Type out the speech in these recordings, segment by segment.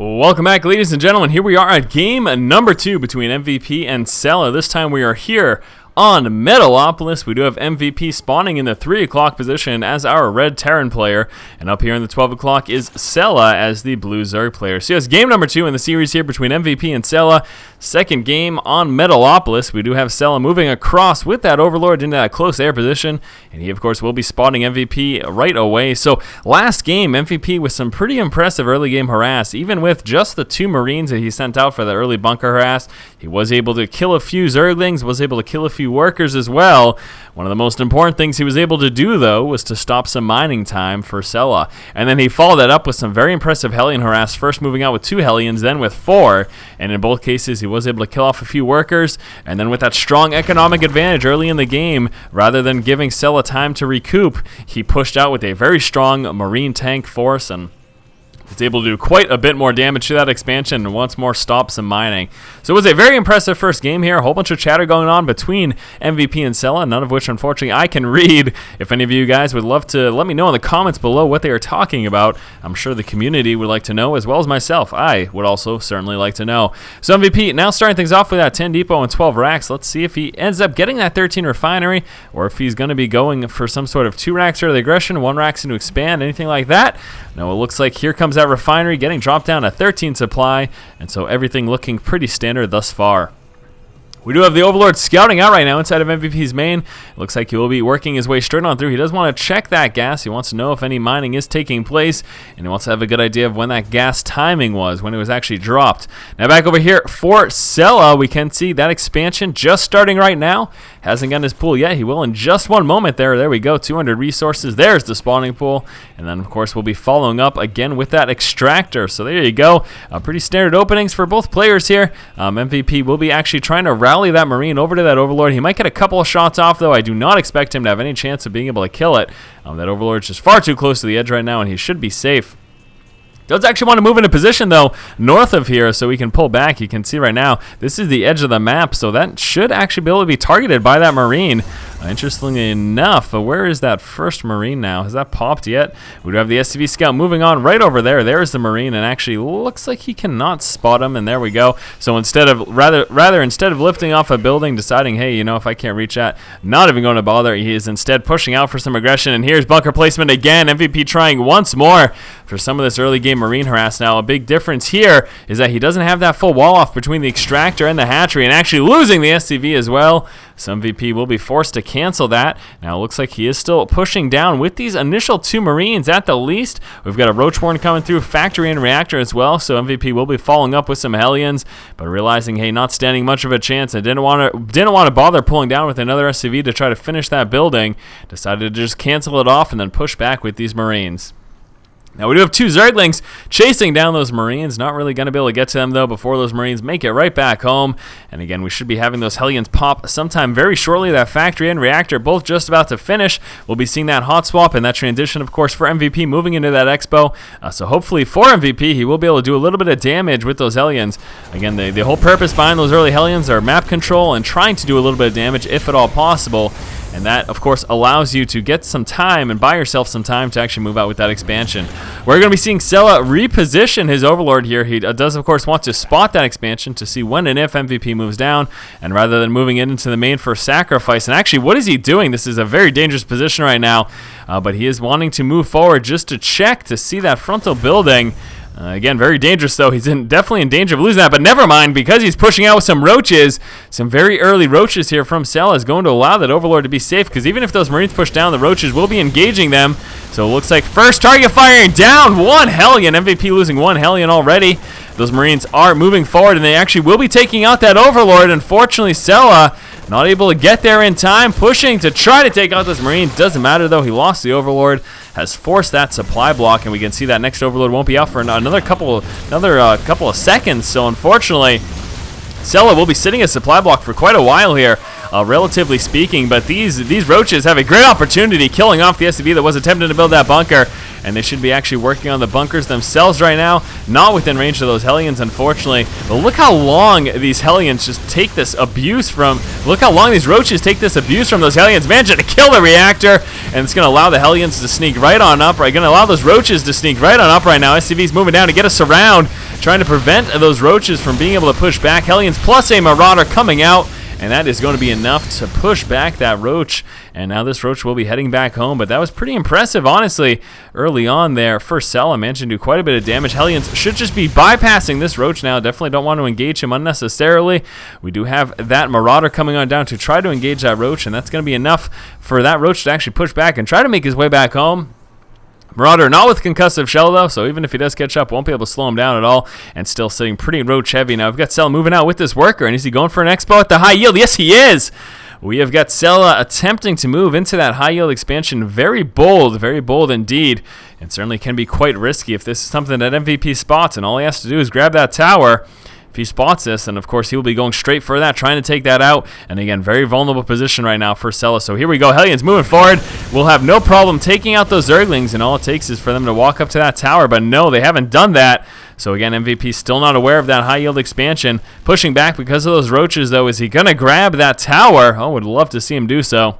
Welcome back, ladies and gentlemen. Here we are at game number 2 between MVP and Cella. This time we are here on Metalopolis. We do have MVP spawning in the 3 o'clock position as our red Terran player, and up here in the 12 o'clock is Cella as the blue Zerg player. So yes, game number 2 in the series here between MVP and Cella. Second game on Metalopolis. We do have Cella moving across with that Overlord into that close air position, and he of course will be spotting MVP right away. So last game, MVP with some pretty impressive early game harass. Even with just the 2 Marines that he sent out for the early bunker harass, he was able to kill a few Zerglings, was able to kill a few workers as well. One of the most important things he was able to do, though, was to stop some mining time for Cella. And then he followed that up with some very impressive Hellion harass, first moving out with 2 Hellions, then with 4. And in both cases, he was able to kill off a few workers. And then with that strong economic advantage early in the game, rather than giving Cella time to recoup, he pushed out with a very strong Marine tank force and was able to do quite a bit more damage to that expansion and once more stop some mining. So it was a very impressive first game here. A whole bunch of chatter going on between MVP and Cella, none of which unfortunately I can read. If any of you guys would love to let me know in the comments below what they are talking about, I'm sure the community would like to know, as well as myself. I would also certainly like to know. So MVP now starting things off with that 10 depot and 12 racks. Let's see if he ends up getting that 13 refinery, or if he's going to be going for some sort of 2 racks early aggression, 1 racks into expand, anything like that. No, it looks like here comes that refinery getting dropped down to 13 supply, and so everything looking pretty standard thus far. We do have the Overlord scouting out right now inside of MVP's main. It looks like he will be working his way straight on through. He does want to check that gas. He wants to know if any mining is taking place, and he wants to have a good idea of when that gas timing was, when it was actually dropped. Now back over here for Cella, we can see that expansion just starting right now. Hasn't gotten his pool yet. He will in just one moment there. There we go, 200 resources. There's the spawning pool. And then, of course, we'll be following up again with that extractor. So there you go. Pretty standard openings for both players here. MVP will be actually trying to rally that Marine over to that Overlord. He might get a couple of shots off, though. I do not expect him to have any chance of being able to kill it. That Overlord's just far too close to the edge right now, and he should be safe. Does actually want to move into position, though, north of here so we can pull back. You can see right now, this is the edge of the map, so that should actually be able to be targeted by that Marine. Interestingly enough, where is that first Marine now? Has that popped yet? We do have the SCV scout moving on right over there. There's the Marine, and actually looks like he cannot spot him, and there we go. So instead of instead of lifting off a building, deciding, hey, you know, if I can't reach that, not even going to bother, he is instead pushing out for some aggression, and here's bunker placement again. MVP trying once more for some of this early game Marine harass. Now, a big difference here is that he doesn't have that full wall off between the extractor and the hatchery, and actually losing the SCV as well. So MVP will be forced to cancel that. Now it looks like he is still pushing down with these initial 2 Marines at the least. We've got a Roachborn coming through, factory and reactor as well, so MVP will be following up with some Hellions, but realizing, hey, not standing much of a chance, and didn't want to bother pulling down with another SCV to try to finish that building. Decided to just cancel it off and then push back with these Marines. Now we do have 2 Zerglings chasing down those Marines. Not really going to be able to get to them, though, before those Marines make it right back home. And again, we should be having those Hellions pop sometime very shortly. That factory and reactor both just about to finish. We'll be seeing that hot swap and that transition, of course, for MVP moving into that expo. So hopefully for MVP, he will be able to do a little bit of damage with those Hellions. Again, the whole purpose behind those early Hellions are map control and trying to do a little bit of damage, if at all possible. And that, of course, allows you to get some time and buy yourself some time to actually move out with that expansion. We're going to be seeing Cella reposition his Overlord here. He does, of course, want to spot that expansion to see when and if MVP moves down. And rather than moving it into the main for sacrifice, and actually, what is he doing? This is a very dangerous position right now. But he is wanting to move forward just to check to see that frontal building. Again, very dangerous, though. He's definitely in danger of losing that, but never mind, because he's pushing out with some roaches. Some very early roaches here from Cella is going to allow that Overlord to be safe, because even if those Marines push down, the roaches will be engaging them. So it looks like first target firing down, 1 Hellion. MVP losing 1 Hellion already. Those Marines are moving forward, and they actually will be taking out that Overlord. Unfortunately, Cella not able to get there in time, pushing to try to take out this Marine. Doesn't matter, though. He lost the Overlord, has forced that supply block, and we can see that next Overlord won't be out for another couple of seconds. So unfortunately, Cella will be sitting at supply block for quite a while here, relatively speaking, but these roaches have a great opportunity killing off the SCV that was attempting to build that bunker, and they should be actually working on the bunkers themselves right now, not within range of those Hellions, unfortunately. But look how long these Hellions just take this abuse from, look how long these roaches take this abuse from those Hellions. Managing to kill the reactor, and it's going to allow the Hellions to sneak right on up, right? Going to allow those roaches to sneak right on up right now. SCV's moving down to get us around. trying to prevent those roaches from being able to push back. Hellions plus a Marauder coming out, and that is going to be enough to push back that roach. And now this roach will be heading back home, but that was pretty impressive, honestly, early on there. First Cella managed to do quite a bit of damage. Hellions should just be bypassing this roach now. Definitely don't want to engage him unnecessarily. We do have that Marauder coming on down to try to engage that roach, and that's going to be enough for that roach to actually push back and try to make his way back home. Marauder not with concussive shell though, so even if he does catch up, won't be able to slow him down at all, and still sitting pretty roach heavy. Now we've got Cella moving out with this worker, and is he going for an expo at the high yield? Yes, he is! We have got Cella attempting to move into that high yield expansion. Very bold indeed, and certainly can be quite risky if this is something that MVP spots, and all he has to do is grab that tower. If he spots this, and of course he will be going straight for that, trying to take that out. And again, very vulnerable position right now for Cella. So here we go. Hellions moving forward. We'll have no problem taking out those Zerglings, and all it takes is for them to walk up to that tower. But no, they haven't done that. So again, MVP still not aware of that high yield expansion. Pushing back because of those roaches, though. Is he going to grab that tower? Oh, would love to see him do so.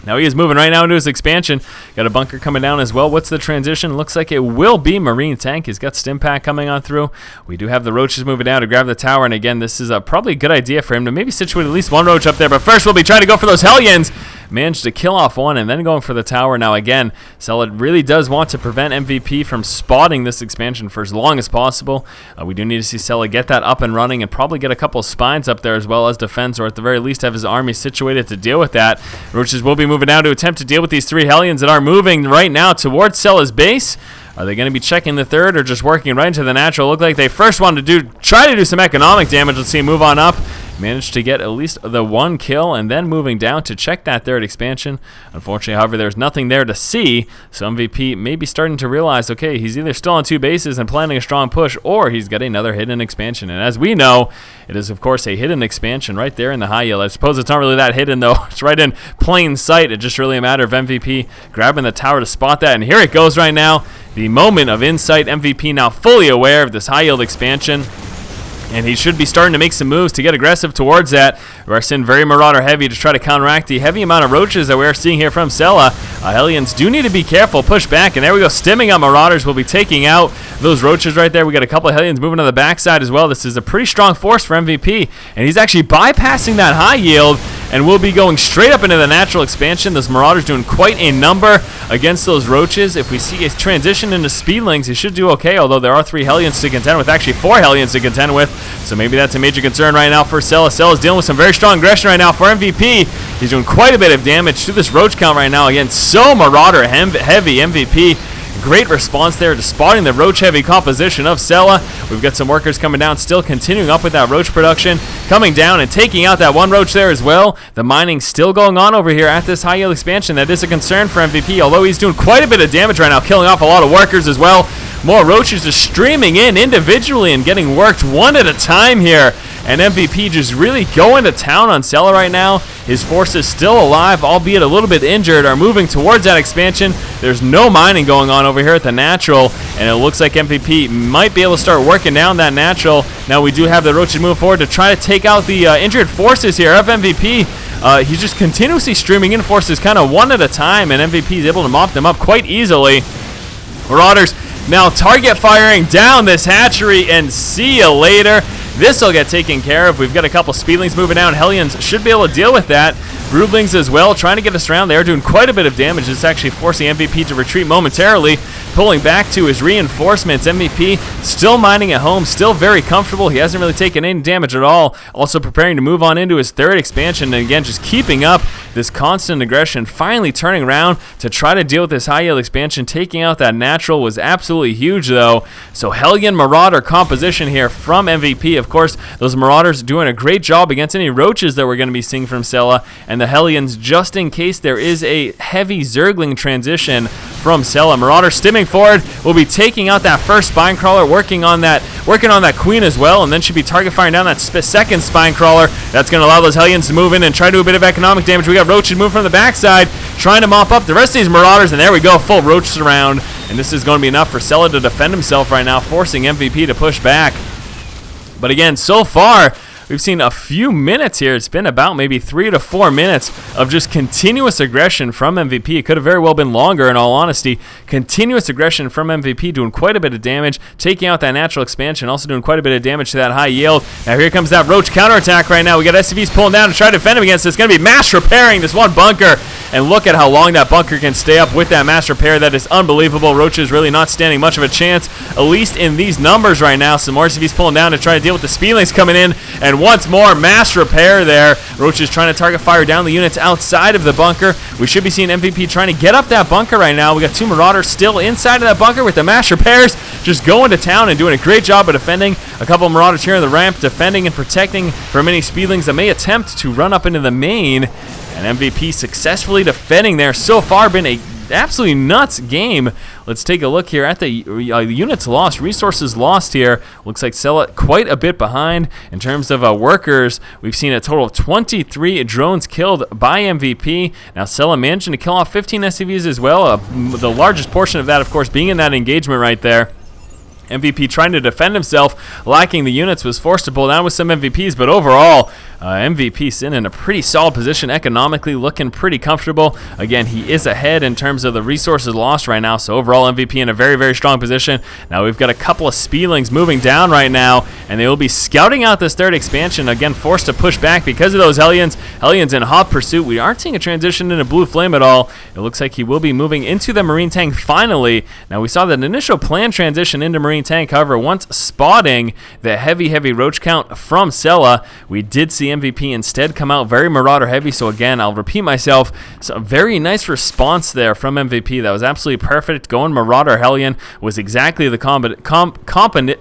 Now he is moving right now into his expansion. Got a bunker coming down as well. What's the transition? Looks like it will be Marine Tank. He's got Stim Pack coming on through. We do have the roaches moving down to grab the tower. And again, this is probably a good idea for him to maybe situate at least one roach up there. But first we'll be trying to go for those Hellions. Managed to kill off one and then going for the tower. Now again, Cella really does want to prevent MVP from spotting this expansion for as long as possible. We do need to see Cella get that up and running and probably get a couple of spines up there as well as defense, or at the very least have his army situated to deal with that. Roaches will be moving down to attempt to deal with these three Hellions that are moving right now towards Cella's base. Are they going to be checking the third or just working right into the natural? Look like they first wanted to try to do some economic damage. Let's see, move on up. Managed to get at least the one kill and then moving down to check that third expansion. Unfortunately, however, there's nothing there to see. So MVP may be starting to realize, okay, he's either still on two bases and planning a strong push, or he's got another hidden expansion. And as we know, it is, of course, a hidden expansion right there in the high yield. I suppose it's not really that hidden, though. It's right in plain sight. It's just really a matter of MVP grabbing the tower to spot that. And here it goes right now. The moment of insight. MVP now fully aware of this high yield expansion. And he should be starting to make some moves to get aggressive towards that. We're seeing very Marauder heavy to try to counteract the heavy amount of roaches that we're seeing here from Cella. Hellions do need to be careful, push back, and there we go. Stimming on Marauders will be taking out those roaches right there. We got a couple of Hellions moving on the backside as well. This is a pretty strong force for MVP, and he's actually bypassing that high yield and will be going straight up into the natural expansion. Those Marauders doing quite a number against those roaches. If we see a transition into Speedlings, he should do okay, although there are 3 Hellions to contend with, actually 4 Hellions to contend with. So maybe that's a major concern right now for Cella. Cella's dealing with some very strong aggression right now for MVP. He's doing quite a bit of damage to this roach count right now. Again, so Marauder heavy MVP. Great response there to spotting the roach heavy composition of Cella. We've got some workers coming down, still continuing up with that roach production, coming down and taking out that one roach there as well. The mining still going on over here at this high yield expansion. That is a concern for MVP, although he's doing quite a bit of damage right now, killing off a lot of workers as well. More roaches just streaming in individually and getting worked one at a time here. And MVP just really going to town on Cella right now. His force is still alive, albeit a little bit injured, are moving towards that expansion. There's no mining going on over here at the natural, and it looks like MVP might be able to start working down that natural. Now we do have the roaches move forward to try to take out the injured forces here of MVP. He's just continuously streaming in forces kind of one at a time, and MVP is able to mop them up quite easily. Marauders now target firing down this hatchery, and see you later. This will get taken care of. We've got a couple Speedlings moving down. Hellions should be able to deal with that. Broodlings as well, trying to get us around. They're doing quite a bit of damage. It's actually forcing MVP to retreat momentarily, pulling back to his reinforcements. MVP still mining at home, still very comfortable. He hasn't really taken any damage at all. Also preparing to move on into his third expansion, and again, just keeping up this constant aggression. Finally turning around to try to deal with this high yield expansion. Taking out that natural was absolutely huge, though. So Hellion Marauder composition here from MVP. Of course, those Marauders doing a great job against any roaches that we're going to be seeing from Cella, and the Hellions, just in case there is a heavy Zergling transition from Cella. Marauder stimming forward, will be taking out that first spine crawler, working on that queen as well, and then should be target firing down that second spine crawler. That's going to allow those Hellions to move in and try to do a bit of economic damage. We got roaches move from the backside, trying to mop up the rest of these Marauders, and there we go, full roach surround, and this is going to be enough for Cella to defend himself right now, forcing MVP to push back. But again, so far, we've seen a few minutes here. It's been about maybe 3 to 4 minutes of just continuous aggression from MVP. It could have very well been longer, in all honesty. Continuous aggression from MVP, doing quite a bit of damage, taking out that natural expansion, also doing quite a bit of damage to that high yield. Now here comes that Roach counterattack right now. We got SCVs pulling down to try to defend him against this. It's going to be mass repairing this one bunker, and look at how long that bunker can stay up with that mass repair. That is unbelievable. Roach is really not standing much of a chance, at least in these numbers right now. Some more SCVs pulling down to try to deal with the speedlings coming in, and once more mass repair there. Roach is trying to target fire down the units outside of the bunker. We should be seeing MVP trying to get up that bunker right now. We got 2 Marauders still inside of that bunker with the mass repairs, just going to town and doing a great job of defending. A couple of Marauders here on the ramp, defending and protecting from any speedlings that may attempt to run up into the main. And MVP successfully defending there. So far been a absolutely nuts game. Let's take a look here at the units lost, resources lost here. Looks like Cella quite a bit behind in terms of workers. We've seen a total of 23 drones killed by MVP. Now Cella managing to kill off 15 SCVs as well. The largest portion of that, of course, being in that engagement right there. MVP trying to defend himself, lacking the units, was forced to pull down with some MVPs, but overall, MVP sitting in a pretty solid position economically, looking pretty comfortable. Again, he is ahead in terms of the resources lost right now, so overall MVP in a very, very strong position. Now we've got a couple of speedlings moving down right now, and they will be scouting out this third expansion, again forced to push back because of those Hellions. Hellions in hot pursuit. We aren't seeing a transition into Blue Flame at all. It looks like he will be moving into the Marine Tank finally. Now we saw that initial planned transition into Marine Tank. However, once spotting the heavy Roach count from Cella, we did see MVP instead come out very Marauder heavy. So again, I'll repeat myself, so a very nice response there from MVP. That was absolutely perfect. Going Marauder Hellion was exactly the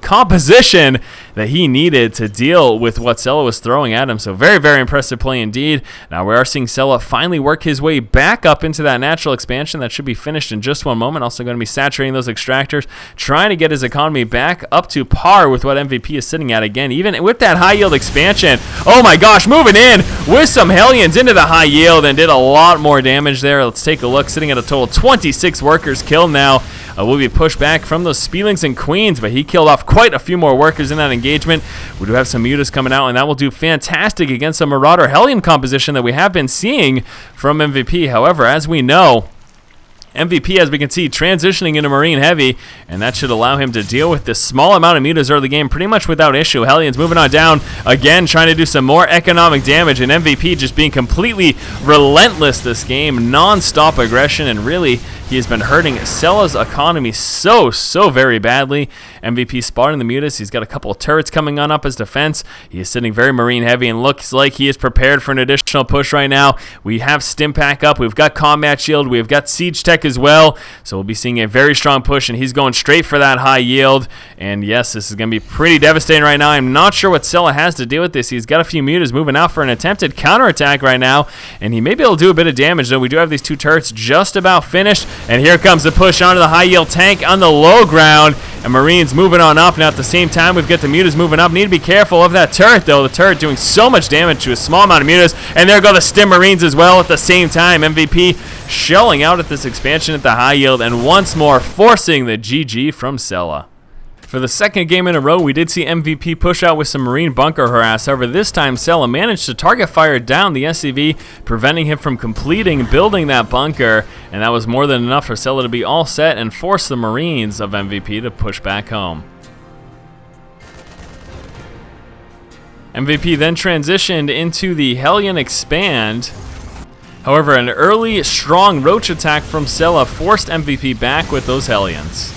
composition that he needed to deal with what Cella was throwing at him. So very, very impressive play indeed. Now we are seeing Cella finally work his way back up into that natural expansion. That should be finished in just one moment. Also going to be saturating those extractors, trying to get his economy back up to par with what MVP is sitting at again, even with that high yield expansion. Oh my gosh, moving in with some Hellions into the high yield and did a lot more damage there. Let's take a look, sitting at a total of 26 workers killed now. Will be pushed back from those Speedlings and Queens, but he killed off quite a few more workers in that engagement. We do have some mutas coming out, and that will do fantastic against the Marauder Hellion composition that we have been seeing from MVP. However, as we know, MVP, as we can see, transitioning into Marine Heavy, and that should allow him to deal with this small amount of mutas early game pretty much without issue. Hellions moving on down, again trying to do some more economic damage, and MVP just being completely relentless this game, non-stop aggression, and really he has been hurting Cella's economy so very badly. MVP spotting the mutas. He's got a couple of turrets coming on up as defense. He is sitting very Marine Heavy and looks like he is prepared for an additional push right now. We have Stim Pack up. We've got Combat Shield. We've got Siege Tech as well. So we'll be seeing a very strong push, and he's going straight for that high yield. And yes, this is going to be pretty devastating right now. I'm not sure what Cella has to deal with this. He's got a few mutas moving out for an attempted counterattack right now, and he may be able to do a bit of damage, though. We do have these 2 turrets just about finished. And here comes the push onto the high yield tank on the low ground, and Marines moving on up. Now at the same time, we've got the mutas moving up. Need to be careful of that turret, though. The turret doing so much damage to a small amount of mutas, and there go the Stim Marines as well at the same time. MVP shelling out at this expansion at the high yield, and once more forcing the GG from Cella. For the second game in a row, we did see MVP push out with some Marine bunker harass. However, this time Cella managed to target fire down the SCV, preventing him from building that bunker, and that was more than enough for Cella to be all set and force the Marines of MVP to push back home. MVP then transitioned into the Hellion Expand. However, an early, strong Roach attack from Cella forced MVP back with those Hellions.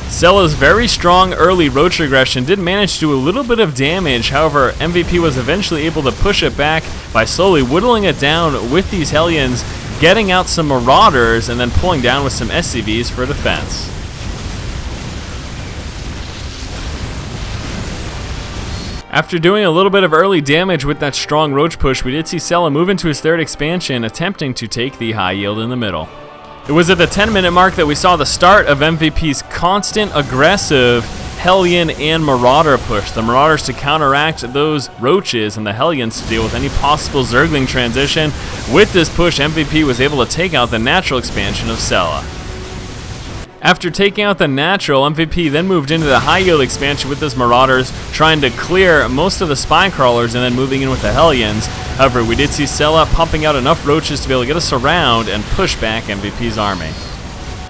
Cella's very strong early Roach aggression did manage to do a little bit of damage. However, MVP was eventually able to push it back by slowly whittling it down with these Hellions, getting out some Marauders, and then pulling down with some SCVs for defense. After doing a little bit of early damage with that strong Roach push, we did see Cella move into his third expansion, attempting to take the high yield in the middle. It was at the 10-minute mark that we saw the start of MVP's constant aggressive Hellion and Marauder push. The Marauders to counteract those Roaches, and the Hellions to deal with any possible Zergling transition. With this push, MVP was able to take out the natural expansion of Cella. After taking out the natural, MVP then moved into the high yield expansion with his Marauders, trying to clear most of the spine crawlers and then moving in with the Hellions. However, we did see Cella pumping out enough roaches to be able to get us around and push back MVP's army.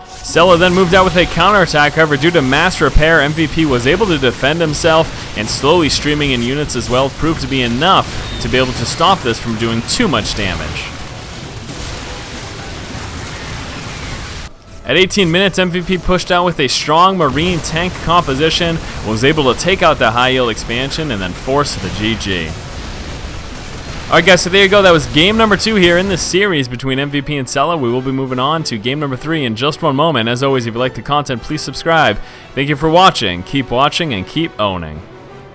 Cella then moved out with a counterattack. However, due to mass repair, MVP was able to defend himself, and slowly streaming in units as well proved to be enough to be able to stop this from doing too much damage. At 18 minutes, MVP pushed out with a strong marine tank composition, was able to take out the high yield expansion, and then force the GG. Alright guys, so there you go. That was game number 2 here in this series between MVP and Cella. We will be moving on to game number 3 in just one moment. As always, if you like the content, please subscribe. Thank you for watching. Keep watching and keep owning.